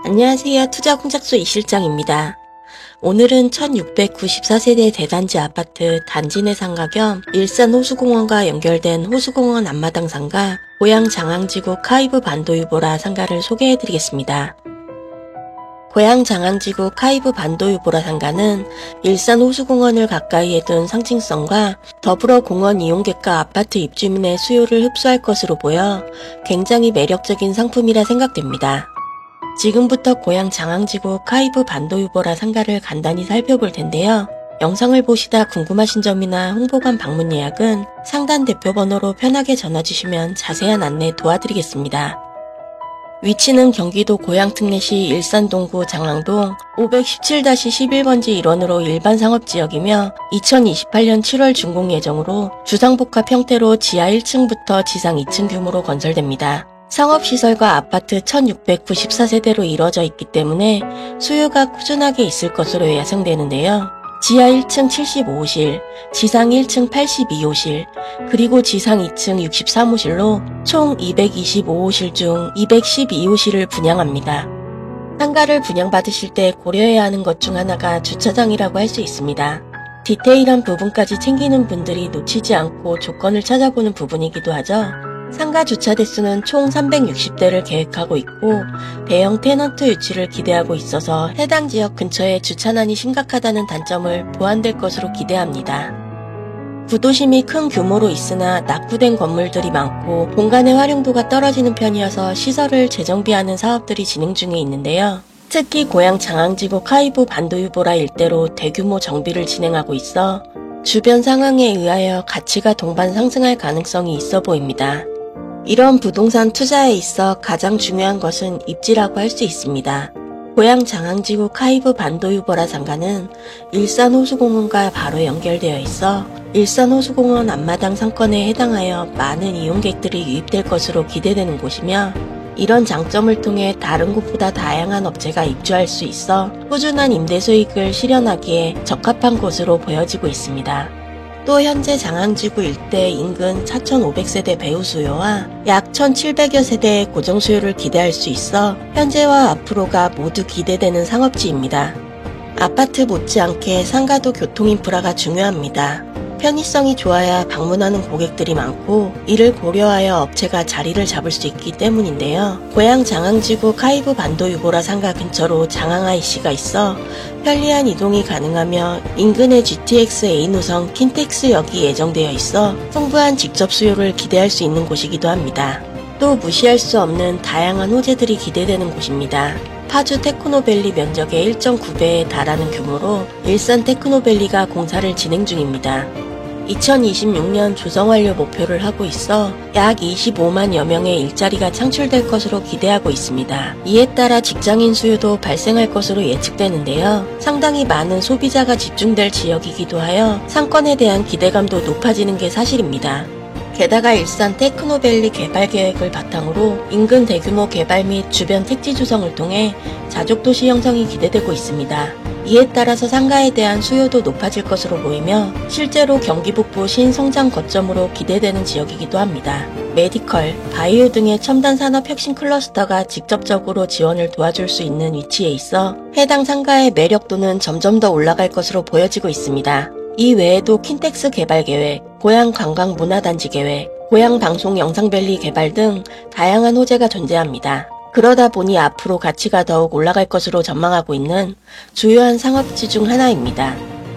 안녕하세요. 투자공작소 이실장입니다. 오늘은 1694세대 대단지 아파트 단지 내 상가 겸 일산 호수공원과 연결된 호수공원 앞마당 상가 고양 장항지구 카이브 반도유보라 상가를 소개해드리겠습니다. 고양 장항지구 카이브 반도유보라 상가는 일산 호수공원을 가까이에 둔 상징성과 더불어 공원 이용객과 아파트 입주민의 수요를 흡수할 것으로 보여 굉장히 매력적인 상품이라 생각됩니다. 지금부터 고양 장항지구 카이브 반도유보라 상가를 간단히 살펴볼 텐데요. 영상을 보시다 궁금하신 점이나 홍보관 방문 예약은 상단 대표번호로 편하게 전화주시면 자세한 안내 도와드리겠습니다. 위치는 경기도 고양특례시 일산동구 장항동 517-11번지 일원으로 일반 상업지역이며 2028년 7월 준공 예정으로 주상복합 형태로 지하 1층부터 지상 2층 규모로 건설됩니다. 상업시설과 아파트 1694세대로 이루어져 있기 때문에 수요가 꾸준하게 있을 것으로 예상되는데요. 지하 1층 75호실, 지상 1층 82호실, 그리고 지상 2층 63호실로 총 225호실 중 212호실을 분양합니다. 상가를 분양받으실 때 고려해야 하는 것 중 하나가 주차장이라고 할 수 있습니다. 디테일한 부분까지 챙기는 분들이 놓치지 않고 조건을 찾아보는 부분이기도 하죠. 상가 주차 대수는 총 360대를 계획하고 있고 대형 테넌트 유치를 기대하고 있어서 해당 지역 근처에 주차난이 심각하다는 단점을 보완될 것으로 기대합니다. 구도심이 큰 규모로 있으나 낙후된 건물들이 많고 공간의 활용도가 떨어지는 편이어서 시설을 재정비하는 사업들이 진행 중에 있는데요. 특히 고양 장항지구 카이브 반도유보라 일대로 대규모 정비를 진행하고 있어 주변 상황에 의하여 가치가 동반 상승할 가능성이 있어 보입니다. 이런 부동산 투자에 있어 가장 중요한 것은 입지라고 할 수 있습니다. 고양 장항지구 카이브 반도유보라 상가는 일산 호수공원과 바로 연결되어 있어 일산 호수공원 앞마당 상권에 해당하여 많은 이용객들이 유입될 것으로 기대되는 곳이며 이런 장점을 통해 다른 곳보다 다양한 업체가 입주할 수 있어 꾸준한 임대 수익을 실현하기에 적합한 곳으로 보여지고 있습니다. 또 현재 장항지구 일대 인근 4,500세대 배우 수요와 약 1,700여 세대의 고정 수요를 기대할 수 있어 현재와 앞으로가 모두 기대되는 상업지입니다. 아파트 못지않게 상가도 교통인프라가 중요합니다. 편의성이 좋아야 방문하는 고객들이 많고 이를 고려하여 업체가 자리를 잡을 수 있기 때문인데요. 고양 장항지구 카이브 반도유보라 상가 근처로 장항 IC가 있어 편리한 이동이 가능하며 인근에 GTX A노선 킨텍스역이 예정되어 있어 풍부한 직접 수요를 기대할 수 있는 곳이기도 합니다. 또 무시할 수 없는 다양한 호재들이 기대되는 곳입니다. 파주 테크노밸리 면적의 1.9배에 달하는 규모로 일산 테크노밸리가 공사를 진행 중입니다. 2026년 조성 완료 목표를 하고 있어 약 25만여 명의 일자리가 창출될 것으로 기대하고 있습니다. 이에 따라 직장인 수요도 발생할 것으로 예측되는데요. 상당히 많은 소비자가 집중될 지역이기도 하여 상권에 대한 기대감도 높아지는 게 사실입니다. 게다가 일산 테크노밸리 개발 계획을 바탕으로 인근 대규모 개발 및 주변 택지 조성을 통해 자족도시 형성이 기대되고 있습니다. 이에 따라서 상가에 대한 수요도 높아질 것으로 보이며 실제로 경기 북부 신성장 거점으로 기대되는 지역이기도 합니다. 메디컬, 바이오 등의 첨단 산업 혁신 클러스터가 직접적으로 지원을 도와줄 수 있는 위치에 있어 해당 상가의 매력도는 점점 더 올라갈 것으로 보여지고 있습니다. 이 외에도 킨텍스 개발 계획, 고양 관광 문화단지 계획, 고양 방송 영상밸리 개발 등 다양한 호재가 존재합니다. 그러다 보니 앞으로 가치가 더욱 올라갈 것으로 전망하고 있는 주요한 상업지 중 하나입니다.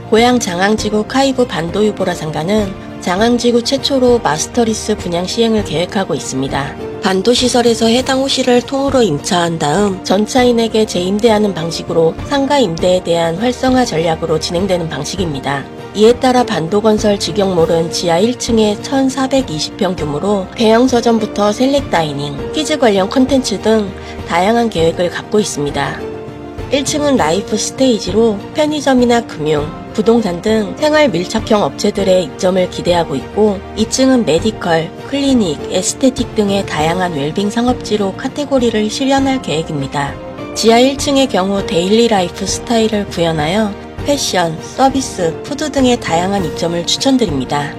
고양 장항지구 카이브 반도유보라 상가는 장항지구 최초로 마스터리스 분양 시행을 계획하고 있습니다. 반도시설에서 해당 호실을 통으로 임차한 다음 전차인에게 재임대하는 방식으로 상가 임대에 대한 활성화 전략으로 진행되는 방식입니다. 이에 따라 반도건설 직영몰은 지하 1층에 1,420평 규모로 대형 서점부터 셀렉 다이닝, 퀴즈 관련 콘텐츠 등 다양한 계획을 갖고 있습니다. 1층은 라이프 스테이지로 편의점이나 금융, 부동산 등 생활 밀착형 업체들의 입점을 기대하고 있고 2층은 메디컬, 클리닉, 에스테틱 등의 다양한 웰빙 상업지로 카테고리를 실현할 계획입니다. 지하 1층의 경우 데일리 라이프 스타일을 구현하여 패션, 서비스, 푸드 등의 다양한 입점을 추천드립니다.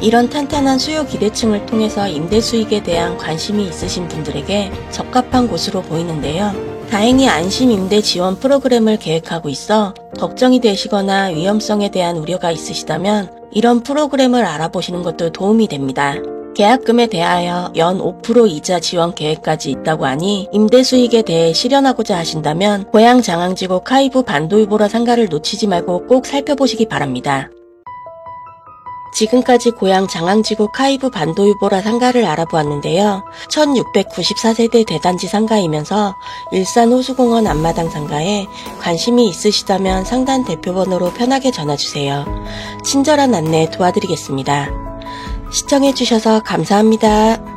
이런 탄탄한 수요 기대층을 통해서 임대 수익에 대한 관심이 있으신 분들에게 적합한 곳으로 보이는데요. 다행히 안심 임대 지원 프로그램을 계획하고 있어 걱정이 되시거나 위험성에 대한 우려가 있으시다면 이런 프로그램을 알아보시는 것도 도움이 됩니다. 계약금에 대하여 연 5% 이자 지원 계획까지 있다고 하니 임대 수익에 대해 실현하고자 하신다면 고양 장항지구 카이부 반도이보라 상가를 놓치지 말고 꼭 살펴보시기 바랍니다. 지금까지 고양 장항지구 카이부 반도이보라 상가를 알아보았는데요. 1694세대 대단지 상가이면서 일산 호수공원 앞마당 상가에 관심이 있으시다면 상단 대표번호로 편하게 전화주세요. 친절한 안내 도와드리겠습니다. 시청해주셔서 감사합니다.